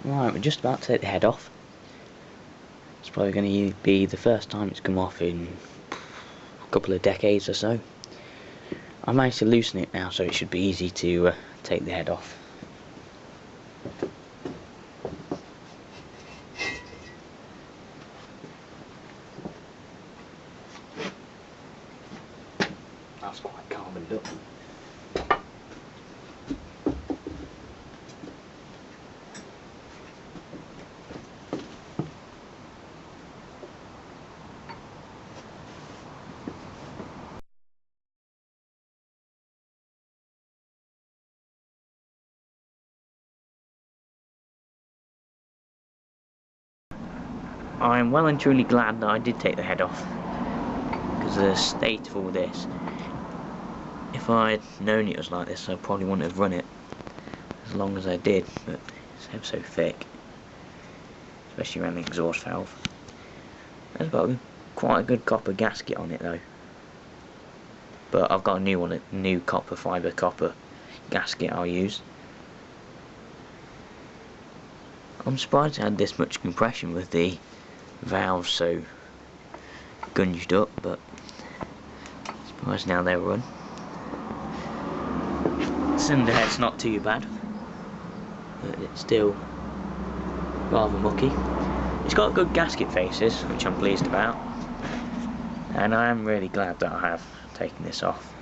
Right, we're just about to take the head off. It's probably going to be the first time it's come off in a couple of decades or so. I managed to loosen it now, so it should be easy to take the head off. That's quite carboned up. I'm well and truly glad that I did take the head off, because of the state of all this. If I'd known it was like this, I probably wouldn't have run it as long as I did, but it's ever so thick, especially around the exhaust valve. There's got quite a good copper gasket on it though, but I've got a new one, a new fibre copper gasket I'll use. I'm surprised it had this much compression with the valve so gunged up, but I suppose now they run. Cylinder head's not too bad, but it's still rather mucky. It's got good gasket faces, which I'm pleased about, and I am really glad that I have taken this off.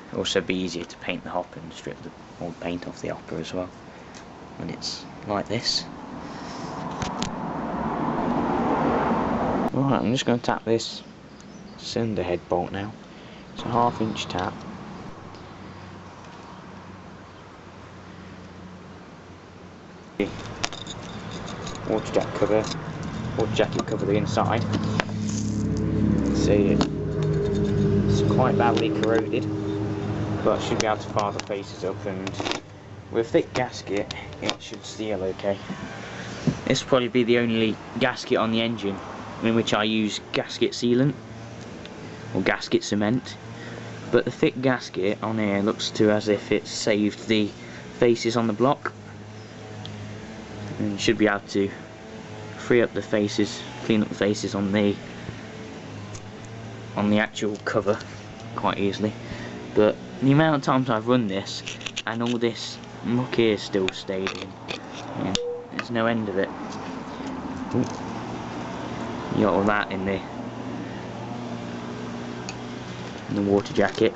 It'll also be easier to paint the hopper and strip the old paint off the hopper as well when it's like this. Alright, I'm just going to tap this cylinder head bolt now. It's a 1/2 inch tap. Water jacket cover the inside. See, it's quite badly corroded, but I should be able to fire the faces up, and with a thick gasket it should seal okay. This will probably be the only gasket on the engine in which I use gasket sealant or gasket cement, but the thick gasket on here looks as if it's saved the faces on the block, and you should be able to free up the faces, clean up the faces on the actual cover quite easily. But the amount of times I've run this and all this muck here still stayed in, yeah, there's no end of it. Ooh. You got all that in the water jacket.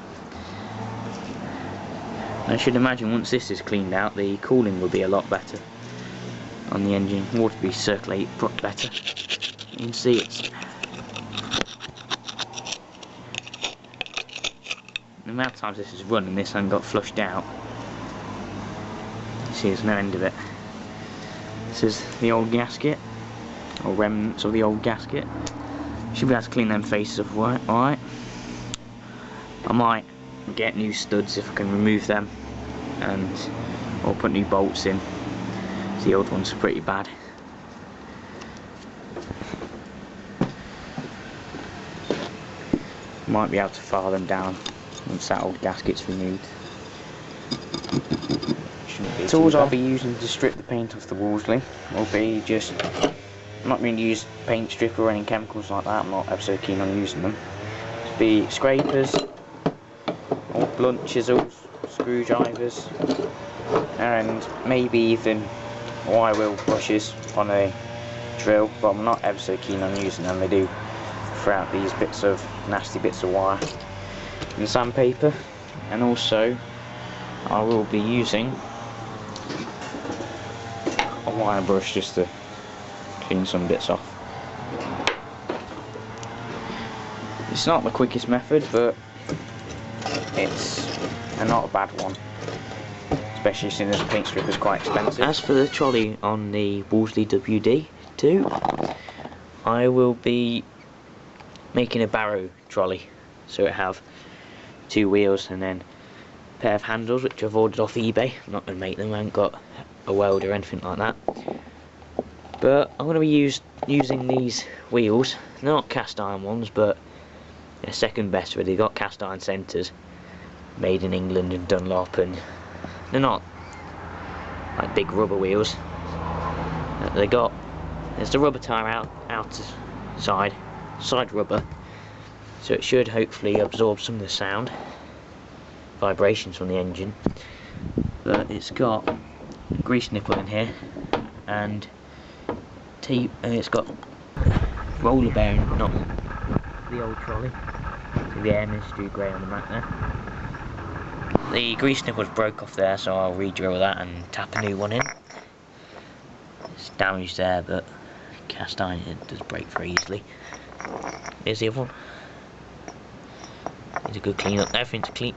I should imagine once this is cleaned out, the cooling will be a lot better on the engine. Water will be circulate better. You can see it's the amount of times this is run and this hasn't got flushed out. You see, there's no end of it. This is the old gasket, or remnants of the old gasket. Should be able to clean them faces up alright. I might get new studs if I can remove them, or put new bolts in. The old ones are pretty bad. Might be able to file them down once that old gasket's removed. The tools I'll be using to strip the paint off the Wolseley will be just, I'm not going to use paint stripper or any chemicals like that, I'm not ever so keen on using them. It'll be scrapers, or blunt chisels, screwdrivers, and maybe even wire wheel brushes on a drill, but I'm not ever so keen on using them. They do throw out these nasty bits of wire, and sandpaper, and also I will be using a wire brush just to clean some bits off. It's not the quickest method, but it's not a bad one, especially since the paint stripper is quite expensive. As for the trolley on the Wolseley WD2, I will be making a barrow trolley, so it have 2 wheels and then a pair of handles, which I've ordered off eBay. I'm not going to make them, I haven't got a welder or anything like that. But I'm going to be using these wheels. They're not cast iron ones, but they're second best really. They've got cast iron centres, made in England and Dunlop, and they're not like big rubber wheels. that they got. There's the rubber tyre side rubber, so it should hopefully absorb some of the sound vibrations from the engine. But it's got a grease nipple in here, and it's got roller bearing, not the old trolley. So the air mystery grey on the back there. The grease nipples broke off there, so I'll re-drill that and tap a new one in. It's damaged there, but cast iron it does break very easily. Here's the other one. Needs a good clean up. Everything's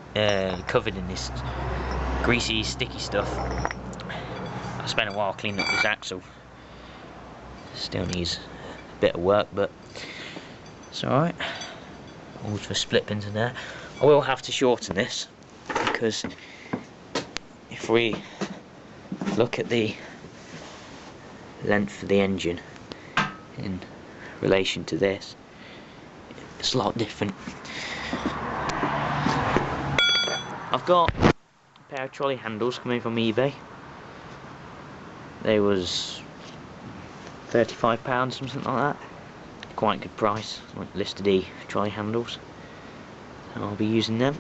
covered in this greasy, sticky stuff. I spent a while cleaning up this axle. Still needs a bit of work, but it's alright. All for split pins in there. I will have to shorten this, because if we look at the length of the engine in relation to this, it's a lot different. I've got a pair of trolley handles coming from eBay. They was £35, something like that. Quite a good price, like listed trolley handles. So I'll be using them.